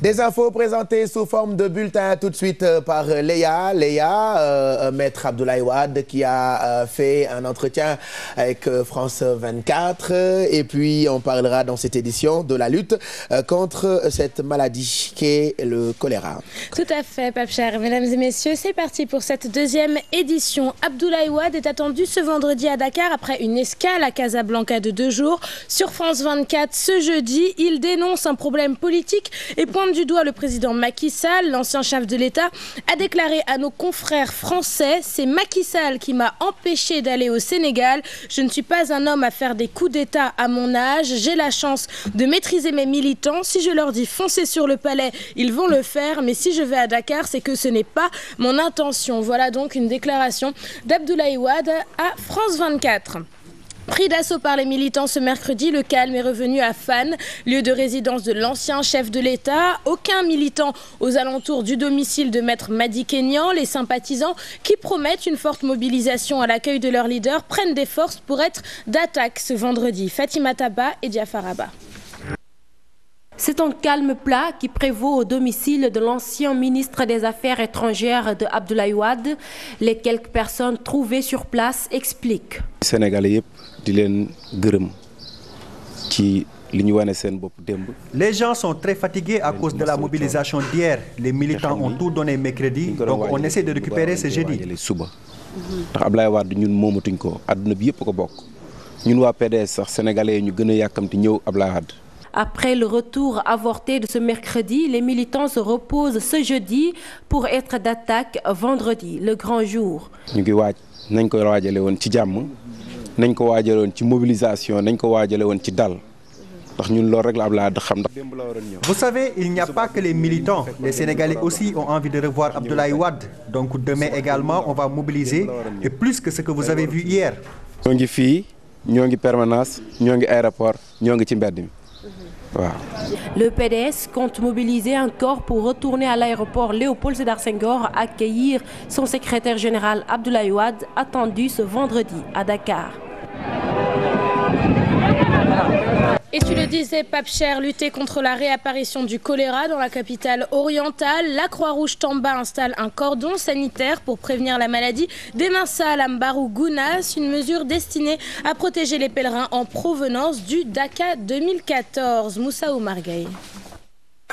Des infos présentées sous forme de bulletin tout de suite par Léa. Maître Abdoulaye Wade qui a fait un entretien avec France 24. Et puis on parlera dans cette édition de la lutte contre cette maladie qu'est le choléra. Tout à fait, Pape Cher. Mesdames et messieurs, c'est parti pour cette deuxième édition. Abdoulaye Wade est attendu ce vendredi à Dakar après une escale à Casablanca de 2 jours. Sur France 24 ce jeudi, il dénonce un problème politique et pointe du doigt le président Macky Sall. L'ancien chef de l'État a déclaré à nos confrères français « C'est Macky Sall qui m'a empêché d'aller au Sénégal. Je ne suis pas un homme à faire des coups d'État à mon âge. J'ai la chance de maîtriser mes militants. Si je leur dis foncez sur le palais, ils vont le faire. Mais si je vais à Dakar, c'est que ce n'est pas mon intention. » Voilà donc une déclaration d'Abdoulaye Wade à France 24. Pris d'assaut par les militants ce mercredi, le calme est revenu à Fann, lieu de résidence de l'ancien chef de l'État. Aucun militant aux alentours du domicile de Maître Madi Kenya. Les sympathisants qui promettent une forte mobilisation à l'accueil de leur leader prennent des forces pour être d'attaque ce vendredi. Fatima Taba et Diafar Abba. C'est un calme plat qui prévaut au domicile de l'ancien ministre des Affaires étrangères de Abdoulaye Wade. Les quelques personnes trouvées sur place expliquent. Les gens sont très fatigués à cause de la mobilisation d'hier. Les militants ont tout donné mercredi, donc on essaie de récupérer ce jeudi. Après le retour avorté de ce mercredi, les militants se reposent ce jeudi pour être d'attaque vendredi, le grand jour. Vous savez, il n'y a pas que les militants. Les Sénégalais aussi ont envie de revoir Abdoulaye Wade. Donc demain également, on va mobiliser, et plus que ce que vous avez vu hier. Le PDS compte mobiliser encore pour retourner à l'aéroport Léopold Sédar Senghor accueillir son secrétaire général Abdoulaye Wade attendu ce vendredi à Dakar. Et tu le disais, Pape Cher, lutter contre la réapparition du choléra dans la capitale orientale. La Croix-Rouge Tamba installe un cordon sanitaire pour prévenir la maladie des Massa à Lambarou Gounas, une mesure destinée à protéger les pèlerins en provenance du Dakar 2014. Moussa Oumargaï.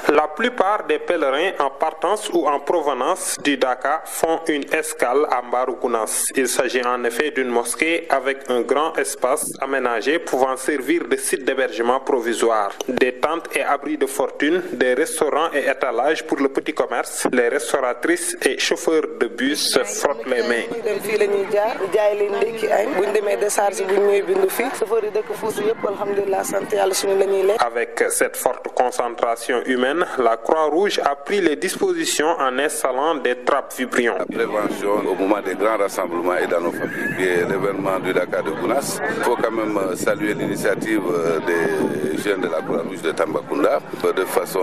La plupart des pèlerins en partance ou en provenance du Dakar font une escale à Mbaroukounas. Il s'agit en effet d'une mosquée avec un grand espace aménagé pouvant servir de site d'hébergement provisoire. Des tentes et abris de fortune, des restaurants et étalages pour le petit commerce. Les restauratrices et chauffeurs de bus se frottent les mains. Avec cette forte concentration humaine, la Croix-Rouge a pris les dispositions en installant des trappes vibrions. La prévention au moment des grands rassemblements et dans nos familles, qui est l'événement du Dakar de Gounas. Il faut quand même saluer l'initiative des jeunes de la Croix-Rouge de Tambacounda de façon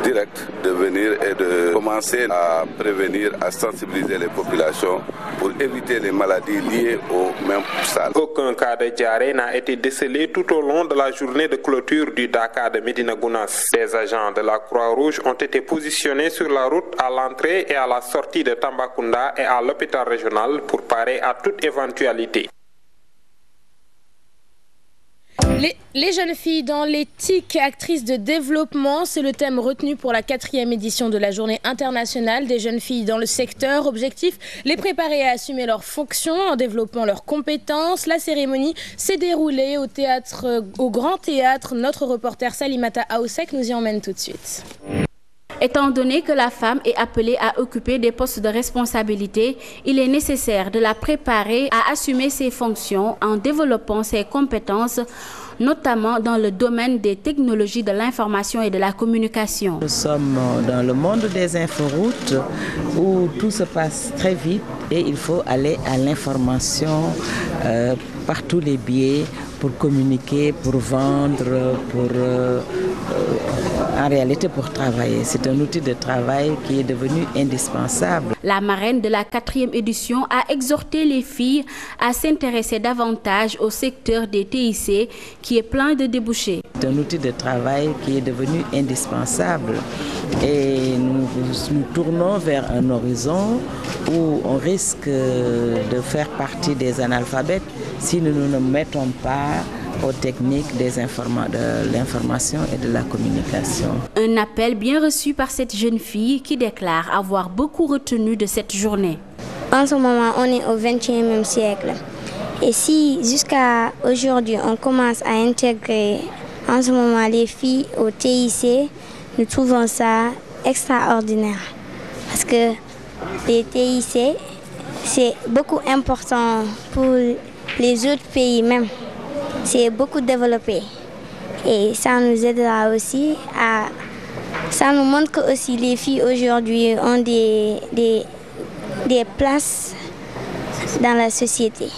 directe de venir et de commencer à prévenir, à sensibiliser les populations pour éviter les maladies liées aux mêmes salles. Aucun cas de diarrhée n'a été décelé tout au long de la journée de clôture du Dakar de Médina Gounas. Des agents de la Croix-Rouge ont été positionnés sur la route à l'entrée et à la sortie de Tambacounda et à l'hôpital régional pour parer à toute éventualité. Les jeunes filles dans l'éthique, actrices de développement, c'est le thème retenu pour la 4e édition de la Journée internationale des jeunes filles dans le secteur. Objectif, les préparer à assumer leurs fonctions en développant leurs compétences. La cérémonie s'est déroulée au Grand Théâtre. Notre reporter Salimata Aoussek nous y emmène tout de suite. Étant donné que la femme est appelée à occuper des postes de responsabilité, il est nécessaire de la préparer à assumer ses fonctions en développant ses compétences, notamment dans le domaine des technologies de l'information et de la communication. Nous sommes dans le monde des inforoutes où tout se passe très vite et il faut aller à l'information par tous les biais pour communiquer, pour vendre, en réalité pour travailler. C'est un outil de travail qui est devenu indispensable. La marraine de la 4e édition a exhorté les filles à s'intéresser davantage au secteur des TIC qui est plein de débouchés. C'est un outil de travail qui est devenu indispensable et nous tournons vers un horizon où on risque de faire partie des analphabètes si nous ne nous mettons pas aux techniques de l'information et de la communication. Un appel bien reçu par cette jeune fille qui déclare avoir beaucoup retenu de cette journée. En ce moment, on est au XXIe siècle. Et si jusqu'à aujourd'hui, on commence à intégrer en ce moment les filles au TIC, nous trouvons ça extraordinaire. Parce que les TIC, c'est beaucoup important pour les autres pays même. C'est beaucoup développé et ça nous aidera aussi à... Ça nous montre que aussi les filles aujourd'hui ont des places dans la société.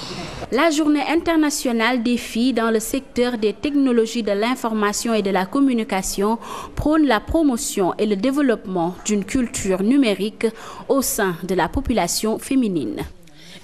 La journée internationale des filles dans le secteur des technologies de l'information et de la communication prône la promotion et le développement d'une culture numérique au sein de la population féminine.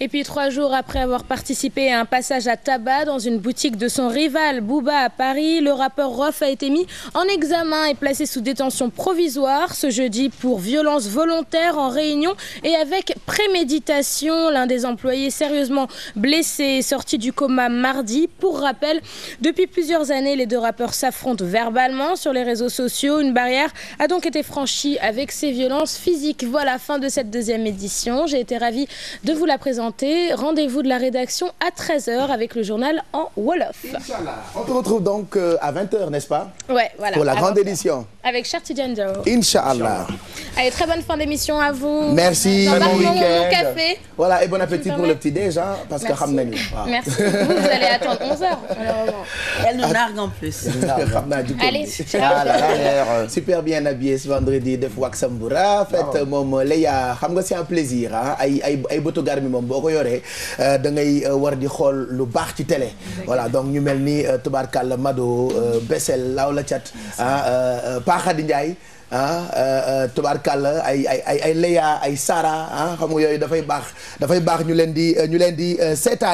Et puis 3 jours après avoir participé à un passage à tabac dans une boutique de son rival Booba à Paris, le rappeur Rof a été mis en examen et placé sous détention provisoire ce jeudi pour violence volontaire en réunion et avec préméditation. L'un des employés sérieusement blessé est sorti du coma mardi. Pour rappel, depuis plusieurs années, les deux rappeurs s'affrontent verbalement sur les réseaux sociaux. Une barrière a donc été franchie avec ces violences physiques. Voilà, fin de cette 2e édition. J'ai été ravie de vous la présenter. Rendez-vous de la rédaction à 13h avec le journal en Wolof. Inch'Allah. On te retrouve donc à 20h, n'est-ce pas? Ouais, voilà. Pour la grande édition. Avec Cher Tidiane Diao. Inch'Allah. Allez, très bonne fin d'émission à vous. Merci. Bon week-end. Café. Voilà, et bon appétit pour le petit déj, hein, parce que Merci. wow. Merci. Vous allez attendre 11h. Elle nous nargue en plus. Allez, super bien habillé ce vendredi de Waxamboura. Faites moom Léa, xam nga c'est un plaisir ah ay botogar mi moom boo ko yoree da ngay war di xool lu baax ci télé. Voilà, donc ñu mel ni tubaarkàlla Mado Bessel Law la Cat Pa Khady Ndiaye tubaarkàlla ay Léa ay Sara xam nga yooyu dafay baax ñu leen di seetaan.